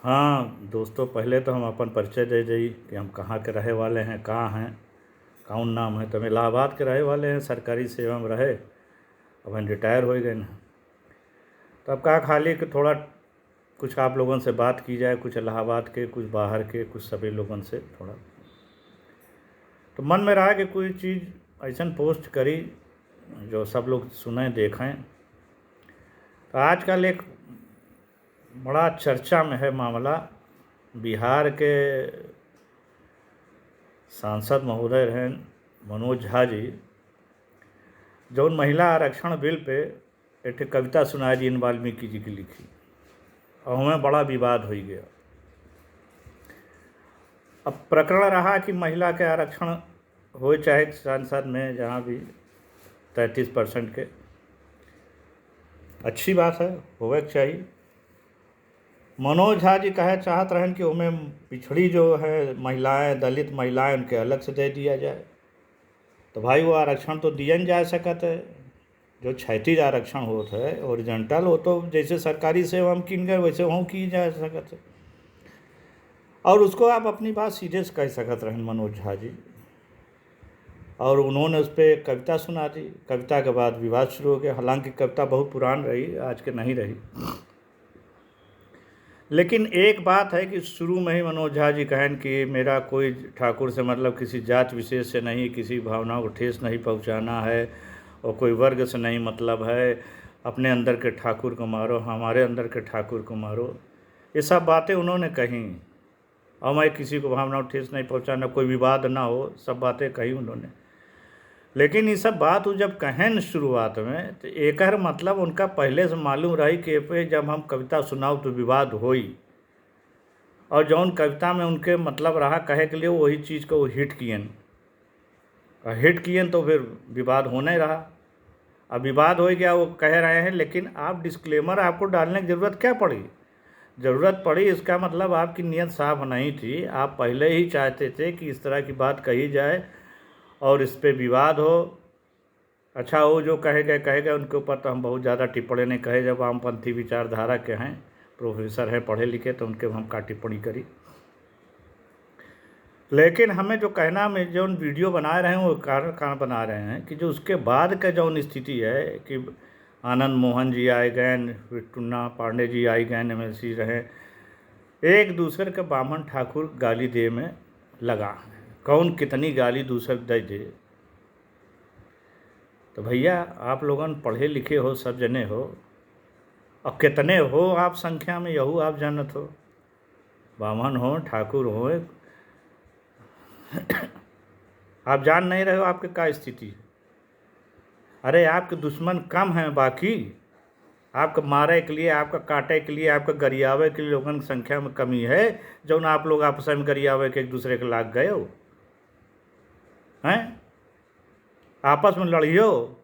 हाँ दोस्तों, पहले तो हम अपन परिचय दे जाई कि हम कहाँ के रहे वाले हैं, कहाँ हैं, कौन नाम है। तो हम इलाहाबाद के रहे वाले हैं, सरकारी सेवा में रहे। अब हम रिटायर हो गए ना। तो अब कहा खाली कि थोड़ा कुछ आप लोगों से बात की जाए, कुछ इलाहाबाद के, कुछ बाहर के, कुछ सभी लोगों से थोड़ा। तो मन में रहा कि कोई चीज़ ऐसा पोस्ट करी जो सब लोग सुने देखें। तो आजकल एक बड़ा चर्चा में है मामला, बिहार के सांसद महोदय हैं मनोज झा जी, जो महिला आरक्षण बिल पे एक कविता सुनाई जी इन वाल्मीकि जी की लिखी, और हमें बड़ा विवाद हो गया। अब प्रकरण रहा कि महिला के आरक्षण हो चाहे संसद में जहाँ भी 33% के, अच्छी बात है, होवे चाहिए। मनोज झा जी कहे चाहत रहन कि उनमें पिछड़ी जो है महिलाएं, दलित महिलाएं, उनके अलग से दे दिया जाए। तो भाई वो आरक्षण तो दिया नहीं जा सकता है। जो 36 आरक्षण होता है ओरिजेंटल, वो तो जैसे सरकारी सेवा हम किन गए वैसे वहाँ की जा सकते। और उसको आप अपनी बात सीधे से कह सकते रहें मनोज झा जी। और उन्होंने उस पर कविता सुना दी। कविता के बाद विवाद शुरू हो गया। हालांकि कविता बहुत पुरान रही, आज के नहीं रही। लेकिन एक बात है कि शुरू में ही मनोज झा जी कहें कि मेरा कोई ठाकुर से मतलब किसी जात विशेष से नहीं, किसी भावनाओं को ठेस नहीं पहुंचाना है, और कोई वर्ग से नहीं मतलब है। अपने अंदर के ठाकुर को मारो, हमारे अंदर के ठाकुर को मारो, ये सब बातें उन्होंने कहीं। और मैं किसी को भावनाओं ठेस नहीं पहुंचाना, कोई विवाद ना हो, सब बातें कही उन्होंने। लेकिन ये सब बात वो जब कहें शुरुआत में, तो एक मतलब उनका पहले से मालूम रही कि पे जब हम कविता सुनाओ तो विवाद होई। और जौन कविता में उनके मतलब रहा कहे के लिए, वही चीज़ को वो हिट कियन, और हिट कियन तो फिर विवाद होने रहा। अब विवाद हो गया, वो कह रहे हैं। लेकिन आप डिस्क्लेमर आपको डालने की ज़रूरत क्या पड़ी? ज़रूरत पड़ी इसका मतलब आपकी नीयत साफ नहीं थी। आप पहले ही चाहते थे कि इस तरह की बात कही जाए और इस पर विवाद हो। अच्छा, वो जो कहे गए उनके ऊपर तो हम बहुत ज़्यादा टिप्पणी नहीं कहे। जब वामपंथी विचारधारा के हैं, प्रोफेसर हैं, पढ़े लिखे, तो उनके हम का टिप्पणी करी। लेकिन हमें जो कहना में जो वीडियो बना रहे हैं वो कारण बना रहे हैं कि जो उसके बाद का जो स्थिति है कि आनंद मोहन जी आए गए, टुन्ना पांडे जी आए गए, MLC रहे, एक दूसरे के बामन ठाकुर गाली दे में लगा। कौन कितनी गाली दूसरे दे दे। तो भैया आप लोगन पढ़े लिखे हो, सब जने हो, और कितने हो आप संख्या में, यहू आप जानत हो। बामन हो, ठाकुर हो, आप जान नहीं रहे हो आपके क्या स्थिति है। अरे आपके दुश्मन कम हैं, बाकी आपको मारे के लिए, आपका काटे के लिए, आपका गरियावे के लिए लोगों की संख्या में कमी है। जो ना आप लोग आपस में गरियावे के एक दूसरे के लाग गए हो हैं। आपस में लड़ियो,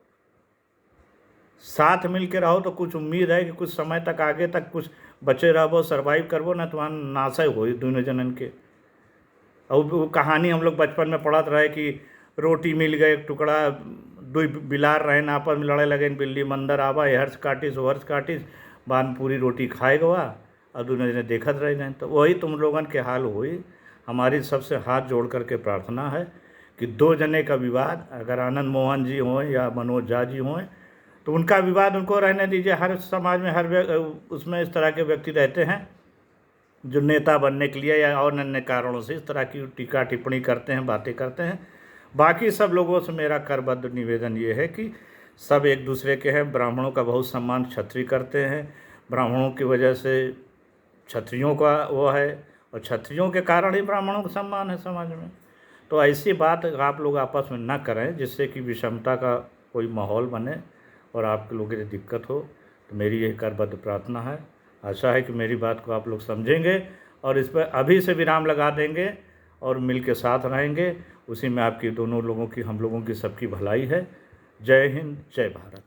साथ मिल के रहो, तो कुछ उम्मीद है कि कुछ समय तक आगे तक कुछ बचे रहो, सर्वाइव करबो ना, तुम्हारा नाश हो दोनों जनन के। और वो कहानी हम लोग बचपन में पढ़त रहे कि रोटी मिल गए एक टुकड़ा, दो बिलार रहे न आपस में लड़े लगे, बिल्ली मंदर आवा, हर्ष काटिस वो हर्ष काटिस, बान पूरी रोटी खाए गवा, और दोनों जने देखत रह गए। तो वही तुम लोगन के हाल हुई। हमारी सबसे हाथ जोड़ करके प्रार्थना है कि दो जने का विवाद, अगर आनंद मोहन जी हों या मनोज झा जी हों, तो उनका विवाद उनको रहने दीजिए। हर समाज में हर उसमें इस तरह के व्यक्ति रहते हैं जो नेता बनने के लिए या और अन्य कारणों से इस तरह की टीका टिप्पणी करते हैं, बातें करते हैं। बाकी सब लोगों से मेरा करबद्ध निवेदन ये है कि सब एक दूसरे के हैं। ब्राह्मणों का बहुत सम्मान क्षत्रिय करते हैं। ब्राह्मणों की वजह से क्षत्रियों का वो है, और क्षत्रियों के कारण ही ब्राह्मणों का सम्मान है समाज में। तो ऐसी बात आप लोग आपस में न करें जिससे कि विषमता का कोई माहौल बने और आप लोगों की दिक्कत हो। तो मेरी यह करबद्ध प्रार्थना है। आशा है कि मेरी बात को आप लोग समझेंगे और इस पर अभी से विराम लगा देंगे और मिल के साथ रहेंगे। उसी में आपकी दोनों लोगों की, हम लोगों की, सबकी भलाई है। जय हिंद, जय भारत।